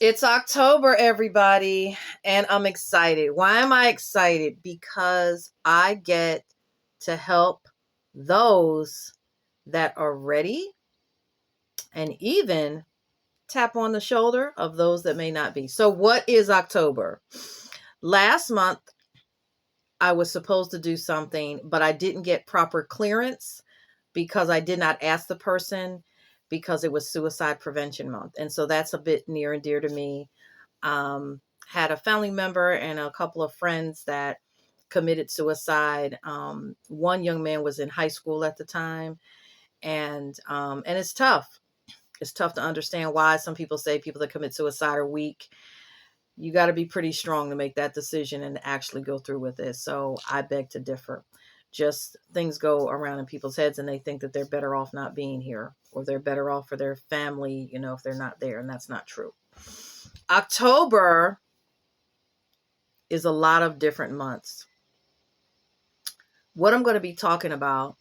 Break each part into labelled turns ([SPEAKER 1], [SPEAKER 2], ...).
[SPEAKER 1] It's October, everybody, and I'm excited. Why am I excited? Because I get to help those that are ready and even tap on the shoulder of those that may not be. So, what is October? Last month, I was supposed to do something, but I didn't get proper clearance because I did not ask the person because it was Suicide Prevention Month. And so that's a bit near and dear to me. Had a family member and a couple of friends that committed suicide. One young man was in high school at the time, and it's tough. It's tough to understand why some people say people that commit suicide are weak. You got to be pretty strong to make that decision and actually go through with it. So I beg to differ. Just things go around in people's heads and they think that they're better off not being here or they're better off for their family, if they're not there. And that's not true. October is a lot of different months. What I'm going to be talking about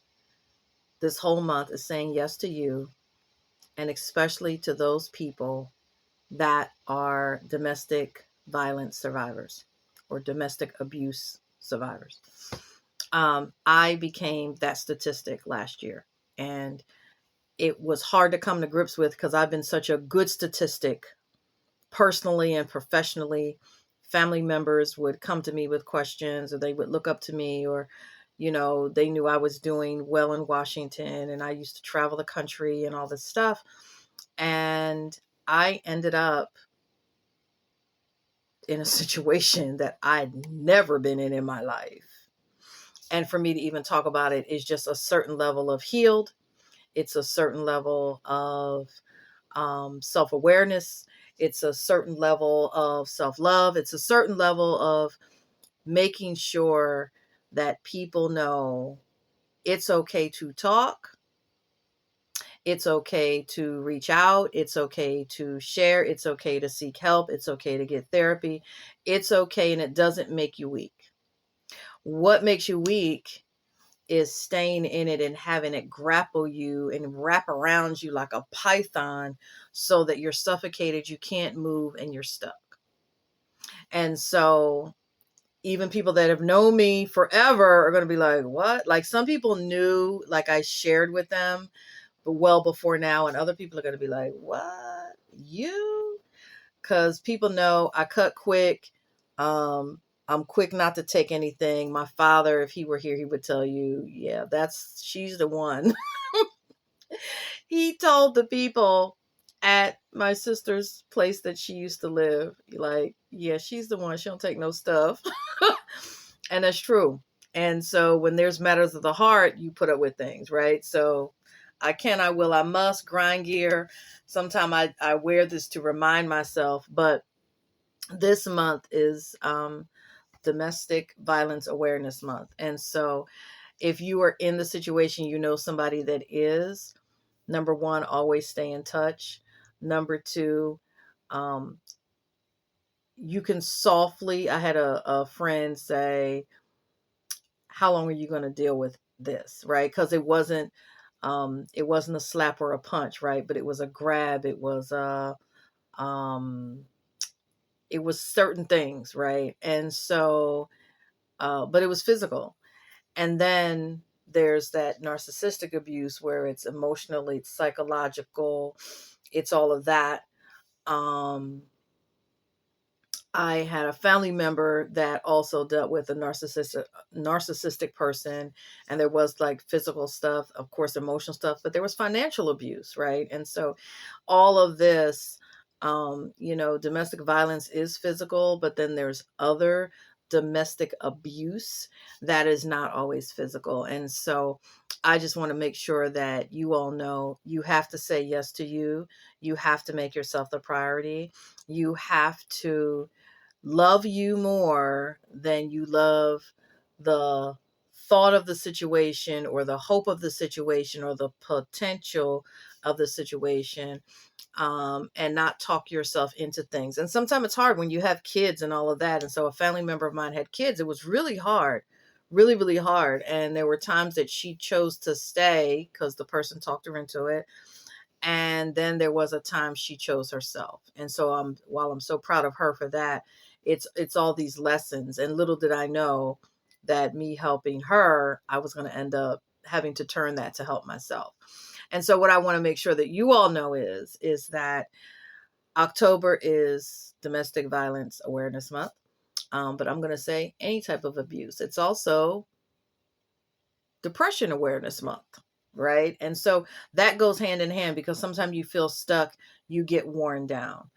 [SPEAKER 1] this whole month is saying yes to you, and especially to those people that are domestic violence survivors or domestic abuse survivors. I became that statistic last year, and it was hard to come to grips with because I've been such a good statistic personally and professionally. Family members would come to me with questions, or they would look up to me, or they knew I was doing well in Washington and I used to travel the country and all this stuff. And I ended up in a situation that I'd never been in my life. And for me to even talk about it is just a certain level of healed. It's a certain level of self-awareness. It's a certain level of self-love. It's a certain level of making sure that people know it's okay to talk. It's okay to reach out. It's okay to share. It's okay to seek help. It's okay to get therapy. It's okay, and it doesn't make you weak. What makes you weak is staying in it and having it grapple you and wrap around you like a python so that you're suffocated, you can't move, and you're stuck. And so even people that have known me forever are going to be like, what? Like some people knew, like I shared with them, but well before now. And other people are going to be like, what? You? Because people know I cut quick. I'm quick not to take anything. My father, if he were here, he would tell you, yeah, she's the one. He told the people at my sister's place that she used to live, like, yeah, she's the one. She don't take no stuff. And that's true. And so when there's matters of the heart, you put up with things, right? So I can, I will, I must, grind gear. Sometimes I wear this to remind myself, but this month is Domestic Violence Awareness Month. And so if you are in the situation, you know somebody that is, number one, always stay in touch. Number two, you can softly, I had a friend say, how long are you going to deal with this? Right. Cause it wasn't a slap or a punch, right? But it was a grab. Um, it was certain things. Right. And so, but it was physical. And then there's that narcissistic abuse where it's emotionally, it's psychological, it's all of that. Um, I had a family member that also dealt with a narcissistic person, and there was like physical stuff, of course, emotional stuff, but there was financial abuse, right? And so all of this, domestic violence is physical, but then there's other domestic abuse that is not always physical. And so I just want to make sure that you all know you have to say yes to you. You have to make yourself the priority. You have to love you more than you love the thought of the situation or the hope of the situation or the potential of the situation, and not talk yourself into things. And sometimes it's hard when you have kids and all of that. And so a family member of mine had kids. It was really hard, really, really hard. And there were times that she chose to stay because the person talked her into it. And then there was a time she chose herself. And so while I'm so proud of her for that, it's all these lessons. And little did I know that me helping her, I was going to end up having to turn that to help myself. And so what I want to make sure that you all know is that October is Domestic Violence Awareness Month. But I'm going to say any type of abuse. It's also Depression Awareness Month, right? And so that goes hand in hand, because sometimes you feel stuck, you get worn down.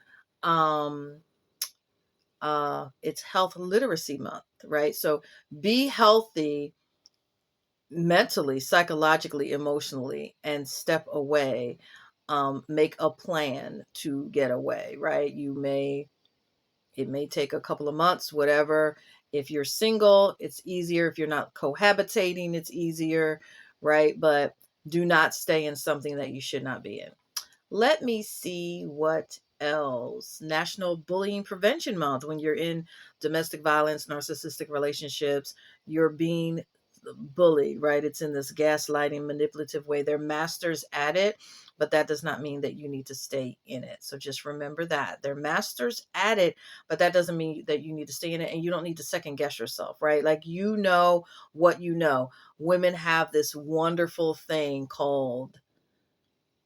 [SPEAKER 1] It's Health Literacy Month, right? So be healthy mentally, psychologically, emotionally, and step away. Make a plan to get away, right? It may take a couple of months, whatever. If you're single, it's easier. If you're not cohabitating, it's easier, right? But do not stay in something that you should not be in. Let me see what else. National Bullying Prevention Month. When you're in domestic violence, narcissistic relationships, you're being bullied, right? It's in this gaslighting, manipulative way. They're masters at it, but that does not mean that you need to stay in it. So just remember that. They're masters at it, but that doesn't mean that you need to stay in it, and you don't need to second guess yourself, right? Like, you know what you know. Women have this wonderful thing called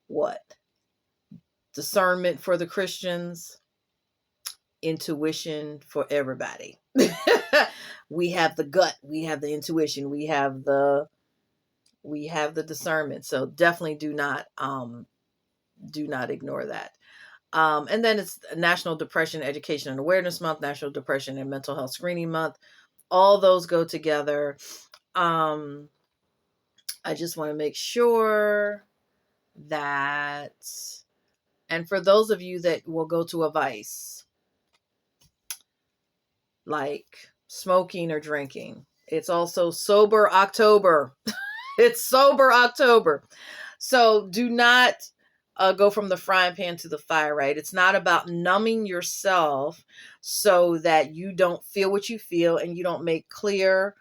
[SPEAKER 1] what? Discernment for the Christians, intuition for everybody. We have the gut, we have the intuition, we have the discernment. So definitely do not ignore that. And then it's National Depression Education and Awareness Month, National Depression and Mental Health Screening Month. All those go together. I just want to make sure that, and for those of you that will go to a vice, like smoking or drinking, it's also Sober October. It's Sober October. So do not go from the frying pan to the fire, right? It's not about numbing yourself so that you don't feel what you feel and you don't make clear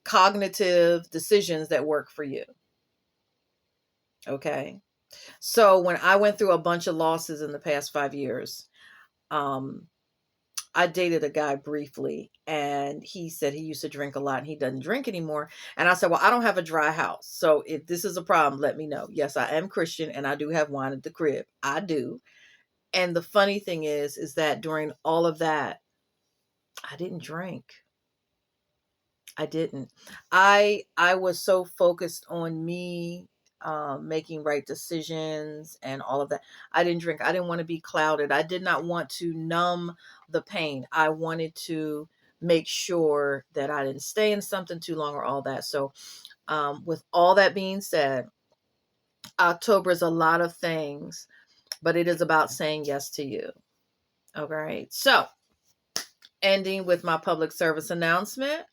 [SPEAKER 1] cognitive decisions that work for you. Okay. So when I went through a bunch of losses in the past 5 years, I dated a guy briefly, and he said he used to drink a lot and he doesn't drink anymore. And I said, well, I don't have a dry house. So if this is a problem, let me know. Yes, I am Christian and I do have wine at the crib. I do. And the funny thing is that during all of that, I didn't drink. I didn't. I was so focused on me making right decisions and all of that. I didn't drink. I didn't want to be clouded. I did not want to numb the pain. I wanted to make sure that I didn't stay in something too long or all that. So with all that being said, October is a lot of things, but it is about saying yes to you. All right. So ending with my public service announcement.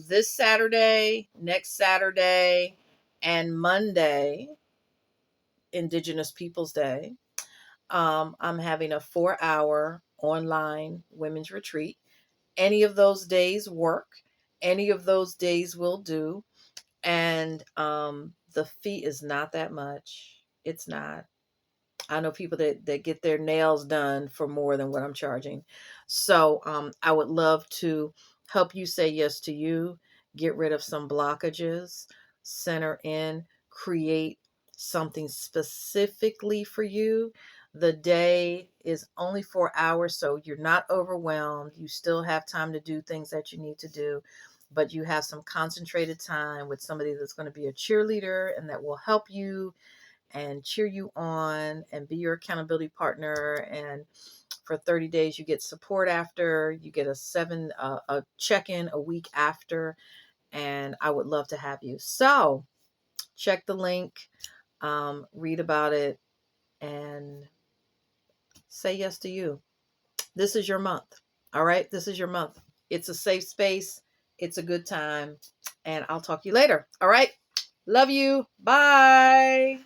[SPEAKER 1] This Saturday, next Saturday, and Monday, Indigenous Peoples Day, I'm having a 4-hour online women's retreat. Any of those days work. Any of those days will do. And the fee is not that much. It's not. I know people that get their nails done for more than what I'm charging. So I would love to help you say yes to you, get rid of some blockages, center in, create something specifically for you. The day is only 4 hours, so you're not overwhelmed. You still have time to do things that you need to do, but you have some concentrated time with somebody that's going to be a cheerleader and that will help you and cheer you on and be your accountability partner. And for 30 days, you get support after, you get a check-in a week after, and I would love to have you. So check the link, read about it, and say yes to you. This is your month. All right. This is your month. It's a safe space. It's a good time, and I'll talk to you later. All right. Love you. Bye.